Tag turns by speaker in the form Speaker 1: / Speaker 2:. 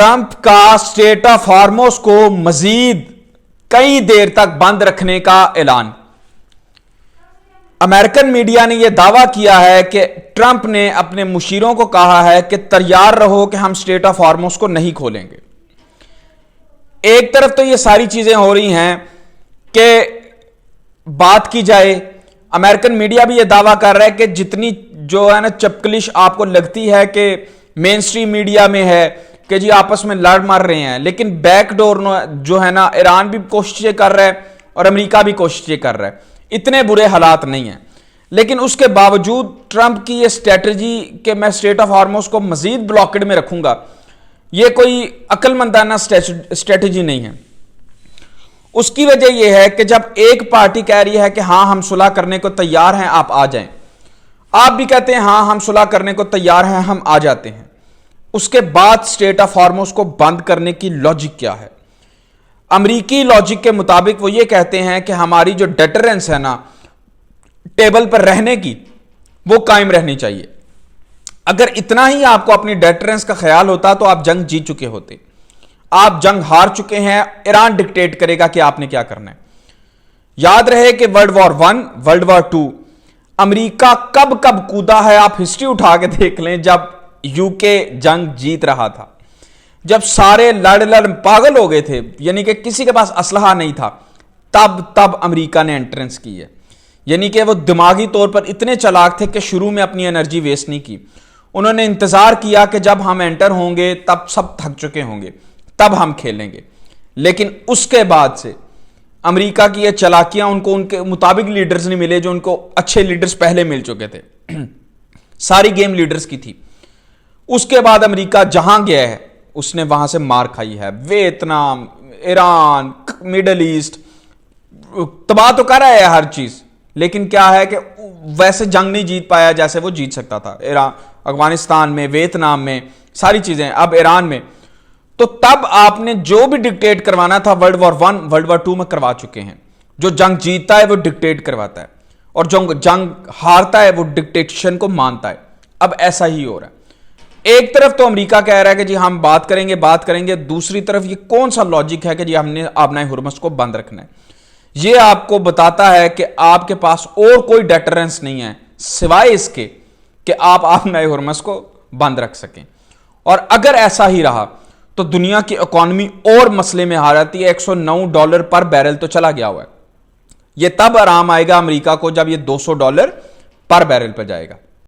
Speaker 1: Trump का state of Hormuz को मजीद कई देर तक बंद रखने का ऐलान। अमेरिकन मीडिया ने यह दावा किया है कि ट्रंप ने अपने मुशीरों को कहा है कि तैयार रहो कि हम स्टेट ऑफ हॉर्मोस को नहीं खोलेंगे। एक तरफ तो यह सारी चीजें हो रही हैं कि बात की जाए, अमेरिकन मीडिया भी यह दावा कर रहा है कि जितनी जो है ना चपकलिश आपको लगती है कि मेन स्ट्रीम मीडिया में है कि जी आपस में लड़ मर रहे हैं, लेकिन बैकडोर जो है ना ईरान भी कोशिशें कर रहा है और अमेरिका भी कोशिशें कर रहा है। इतने बुरे हालात नहीं हैं, लेकिन उसके बावजूद ट्रंप की यह स्ट्रेटजी कि मैं स्टेट ऑफ हॉर्मोस को मजीद ब्लॉकेड में रखूंगा, यह कोई अक्लमंदाना स्ट्रेटजी नहीं है। उसकी वजह यह है कि जब एक पार्टी कह रही है कि हां हम सुलह करने को तैयार हैं, आप आ जाएं, आप भी कहते हैं हां हम सुलह करने को तैयार हैं, हम आ जाते हैं, उसके बाद स्टेट ऑफ हॉर्मोस को बंद करने की लॉजिक क्या है? अमेरिकी लॉजिक के मुताबिक वो ये कहते हैं कि हमारी जो डेटरेंस है ना टेबल पर रहने की, वो कायम रहनी चाहिए। अगर इतना ही आपको अपनी डेटरेंस का ख्याल होता तो आप जंग जीत चुके होते। आप जंग हार चुके हैं, ईरान डिक्टेट करेगा कि आपने क्या करना है। याद रहे कि world war 1, world war 2 America कब कब कूदा है, आप हिस्ट्री उठा के देख लें। जब यूके जंग जीत रहा था, जब सारे लड़ पागल हो गए थे, यानी कि किसी के पास असलहा नहीं था, तब अमेरिका ने एंट्रेंस की है। यानी कि वो दिमागी तौर पर इतने चालाक थे कि शुरू में अपनी एनर्जी वेस्ट नहीं की। उन्होंने इंतजार किया कि जब हम एंटर होंगे तब सब थक चुके होंगे, तब हम खेलेंगे। लेकिन उसके बाद से अमेरिका की ये चालाकियां उनको उनके मुताबिक लीडर्स नहीं मिले, जो उनको अच्छे लीडर्स पहले मिल चुके थे। सारी गेम लीडर्स की थी। उसके बाद अमेरिका जहां गया है उसने वहां से मार खाई है। वियतनाम, ईरान, मिडल ईस्ट, तबाह तो कर रहा है हर चीज, लेकिन क्या है कि वैसे जंग नहीं जीत पाया जैसे वो जीत सकता था। ईरान, अफगानिस्तान में, वियतनाम में, सारी चीजें, अब ईरान में। तो तब आपने जो भी डिक्टेट करवाना था वर्ल्ड वॉर 1, वर्ल्ड वॉर 2 में करवा चुके हैं। जो जंग जीतता है वो डिक्टेट करवाता है, और जो जंग हारता है वो डिक्टेशन को मानता है। अब ऐसा ही हो रहा है। एक तरफ तो अमेरिका कह रहा है कि जी हम बात करेंगे, दूसरी तरफ ये कौन सा लॉजिक है कि जी हमने आबनाए हुर्मस को बंद रखना है? ये आपको बताता है कि आपके पास और कोई डेटरेंस नहीं है सिवाय इसके कि आप आबनाए हुर्मस को बंद रख सकें। और अगर ऐसा ही रहा तो दुनिया की इकोनॉमी और मसले में आ जाती है। $109 पर बैरल तो चला गया हुआ है। यह तब आराम आएगा अमेरिका को जब यह $200 पर बैरल पर जाएगा।